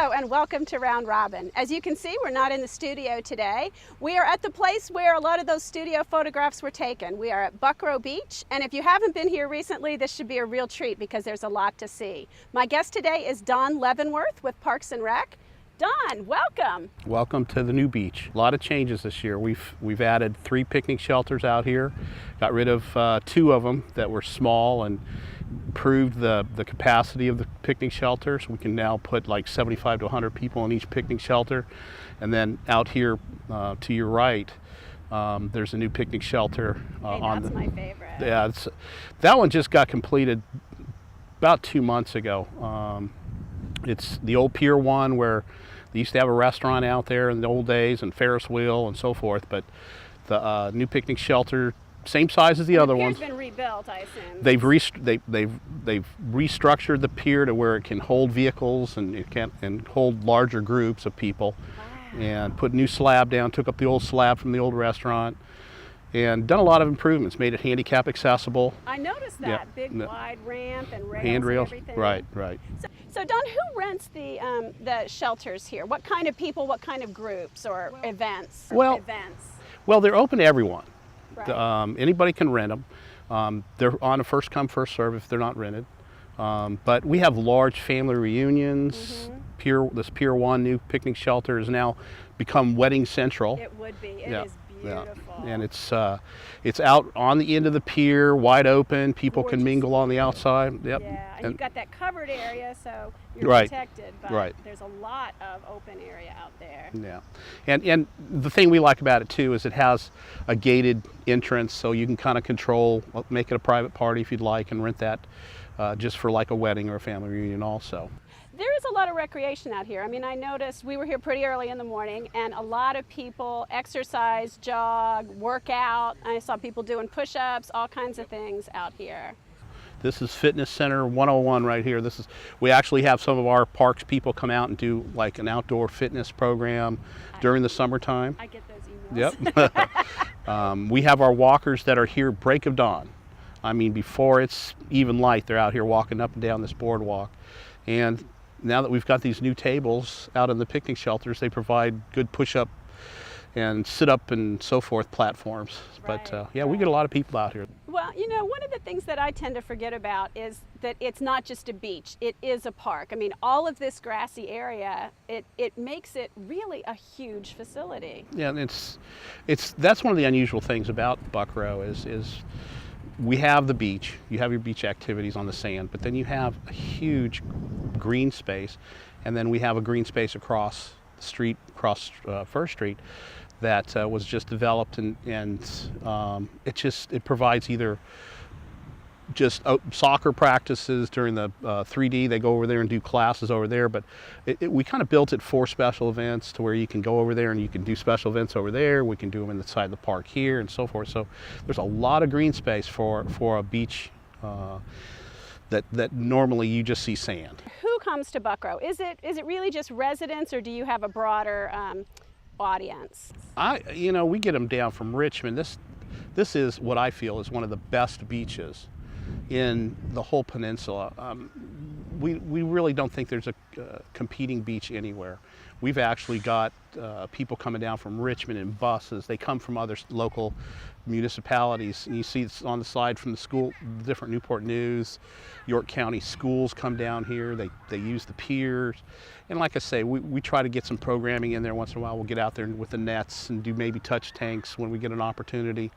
Hello and welcome to Round Robin. As you can see, we're not in the studio today. We are at the place where a lot of those studio photographs were taken. We are at Buckroe Beach, and if you haven't been here recently, this should be a real treat because there's a lot to see. My guest today is Donn Leavenworth with Parks and Rec. Donn, welcome. Welcome to the new beach. A lot of changes this year. We've added 3 picnic shelters out here. Got rid of 2 of them that were small and improved the capacity of the picnic shelters. We can now put like 75 to 100 people in each picnic shelter. And then out here to your right, there's a new picnic shelter. That's my favorite. Yeah, that one just got completed about 2 months ago. It's the old pier one where they used to have a restaurant out there in the old days and Ferris wheel and so forth, but the new picnic shelter, same size as the other ones. The pier's been rebuilt, I assume. They've restructured the pier to where it can hold vehicles and it can hold larger groups of people. Wow. And put a new slab down, took up the old slab from the old restaurant, and done a lot of improvements. Made it handicap accessible. I noticed that. Yeah. Big wide ramp and rails Handrails. and everything. Right. So Donn, who rents the shelters here? What kind of people, what kind of groups or events? Well, they're open to everyone. Right. Anybody can rent them. They're on a first come, first serve if they're not rented. But we have large family reunions. This Pier 1 new picnic shelter has now become wedding central. It would be. It is beautiful. And it's out on the end of the pier, wide open. People Gorgeous can mingle on the outside. Yep. Yeah, and you've got that covered area, so you're Right. protected. But Right. there's a lot of open area out there. Yeah, and the thing we like about it too is it has a gated entrance, so you can kind of control, make it a private party if you'd like, and rent that just for like a wedding or a family reunion also. There is a lot of recreation out here. I mean, I noticed we were here pretty early in the morning and a lot of people exercise, jog, work out. I saw people doing push-ups, all kinds of things out here. This is Fitness Center 101 right here. We actually have some of our parks people come out and do like an outdoor fitness program during the summertime. I get those emails. Yep. We have our walkers that are here break of dawn. I mean, before it's even light, they're out here walking up and down this boardwalk. And now that we've got these new tables out in the picnic shelters, they provide good push-up and sit-up and so forth platforms. Right, But yeah, we get a lot of people out here. Well, you know, one of the things that I tend to forget about is that it's not just a beach, it is a park. I mean, all of this grassy area, it makes it really a huge facility. Yeah, and that's one of the unusual things about Buckroe is we have the beach, you have your beach activities on the sand, but then you have a huge green space, and then we have a green space across the street, across First Street, that was just developed, and it provides either just soccer practices during the 3D. They go over there and do classes over there, but we kind of built it for special events to where you can go over there and you can do special events over there. We can do them inside the park here and so forth. So there's a lot of green space for a beach that normally you just see sand. Who comes to Buckroe? Is it really just residents, or do you have a broader audience? We get them down from Richmond. This is what I feel is one of the best beaches in the whole peninsula. We really don't think there's a competing beach anywhere. We've actually got people coming down from Richmond in buses. They come from other local municipalities. And you see it's on the side from the school, different Newport News, York County schools come down here. They use the piers. And like I say, we try to get some programming in there once in a while. We'll get out there with the nets and do maybe touch tanks when we get an opportunity,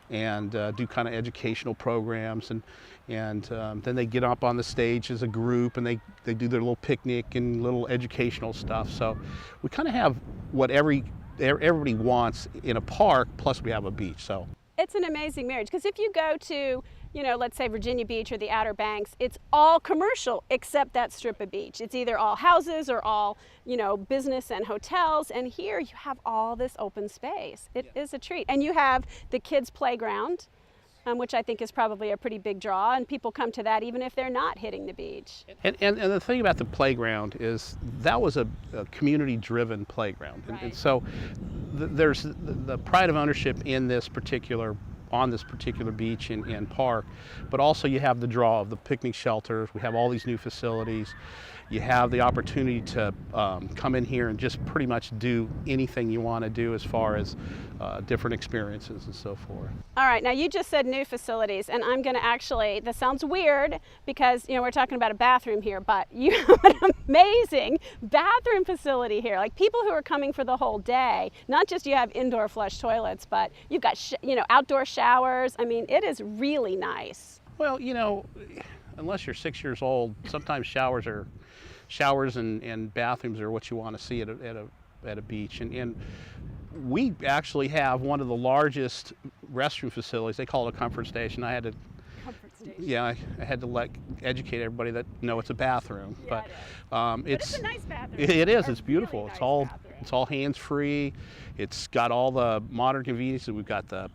and do kind of educational programs, and then they get up on the stage as a group and they do their little picnic and little educational stuff. So we kind of have what everybody wants in a park, plus we have a beach. So it's an amazing marriage, because if you go to, let's say Virginia Beach or the Outer Banks, it's all commercial except that strip of beach. It's either all houses or all, business and hotels. And here you have all this open space. It is a treat. And you have the kids' playground, which I think is probably a pretty big draw. And people come to that even if they're not hitting the beach. And the thing about the playground is that was a community-driven playground. Right. And so there's the pride of ownership on this particular beach and park, but also you have the draw of the picnic shelters. We have all these new facilities. You have the opportunity to come in here and just pretty much do anything you want to do as far as different experiences and so forth. All right, now you just said new facilities, and I'm going to actually, this sounds weird because, you know, we're talking about a bathroom here, but you have an amazing bathroom facility here. Like, people who are coming for the whole day, not just you have indoor flush toilets, but you've got, you know, outdoor showers. I mean, it is really nice. Well, you know, unless you're 6 years old, sometimes showers and bathrooms are what you want to see at a beach. And we actually have one of the largest restroom facilities. They call it a comfort station. I had to, yeah, I had to educate everybody that no, it's a bathroom. Yeah, but it's a nice bathroom. It is. It's really beautiful. Nice It's all hands free. It's got all the modern conveniences. We've got the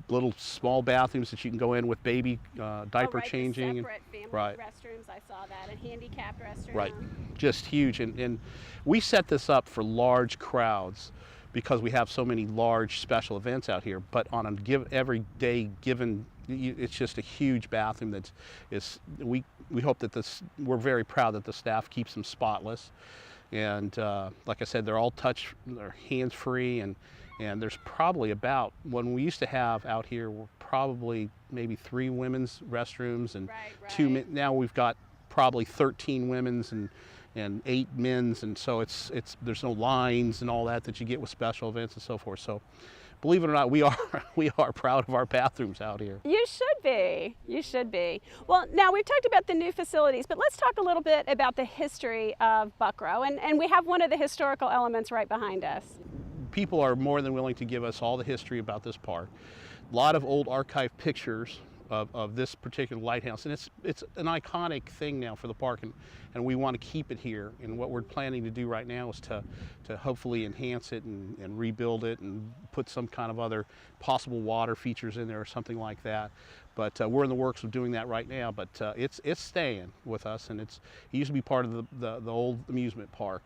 little small bathrooms that you can go in with baby diaper changing. The separate family restrooms, I saw that, and handicapped restroom. Right, just huge. And we set this up for large crowds because we have so many large special events out here. But on a everyday given, it's just a huge bathroom we hope that we're very proud that the staff keeps them spotless. And like I said, they're hands free, and there's probably about, when we used to have out here, we're probably maybe 3 women's restrooms and right. 2 men. Now we've got probably 13 women's and 8 men's, and so there's no lines and all that you get with special events and so forth. So believe it or not, we are proud of our bathrooms out here. You should be. You should be. Well, now we've talked about the new facilities, but let's talk a little bit about the history of Buckroe, and we have one of the historical elements right behind us. People are more than willing to give us all the history about this park. A lot of old archived pictures of this particular lighthouse, and it's an iconic thing now for the park, and we want to keep it here. And what we're planning to do right now is to hopefully enhance it and rebuild it and put some kind of other possible water features in there or something like that. But we're in the works of doing that right now. But it's staying with us, and it used to be part of the old amusement park.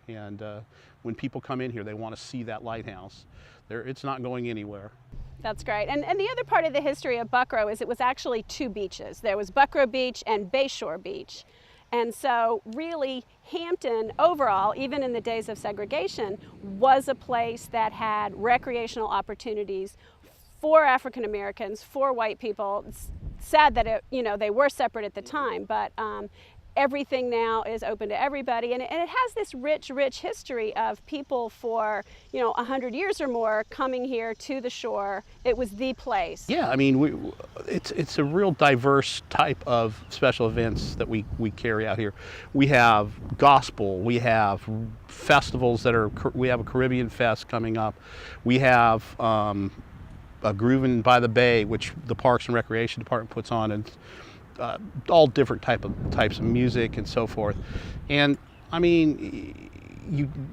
And when people come in here, they want to see that lighthouse. It's not going anywhere. That's great. And the other part of the history of Buckroe is it was actually 2 beaches. There was Buckroe Beach and Bayshore Beach. And so really Hampton overall, even in the days of segregation, was a place that had recreational opportunities for African Americans, for white people. It's sad that they were separate at the time, but everything now is open to everybody, and it has this rich history of people for 100 years or more coming here to the shore. It was the place. Yeah, I mean, it's a real diverse type of special events that we carry out here. We have gospel, we have festivals we have a Caribbean Fest coming up, we have a Groovin' by the Bay, which the Parks and Recreation Department puts on, and all different types of music and so forth. And I mean,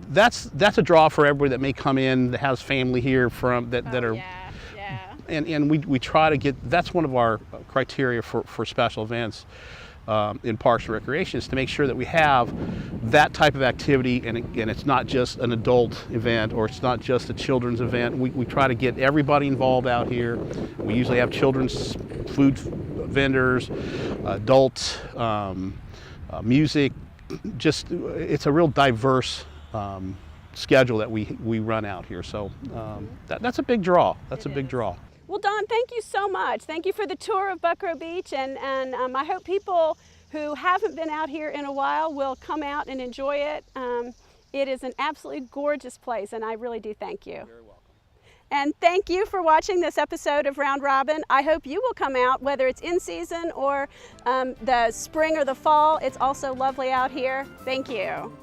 that's a draw for everybody that may come in that has family here that are. Yeah. And we try to get, that's one of our criteria for special events in Parks and Recreation, is to make sure that we have that type of activity, and it's not just an adult event or it's not just a children's event. We try to get everybody involved out here. We usually have children's food vendors, adult music. Just, it's a real diverse schedule that we run out here. So that's a big draw. That's a big draw. Well, Donn, thank you so much. Thank you for the tour of Buckroe Beach, and I hope people who haven't been out here in a while will come out and enjoy it. It is an absolutely gorgeous place, and I really do thank you. You're very welcome. And thank you for watching this episode of Round Robin. I hope you will come out, whether it's in season or the spring or the fall. It's also lovely out here. Thank you.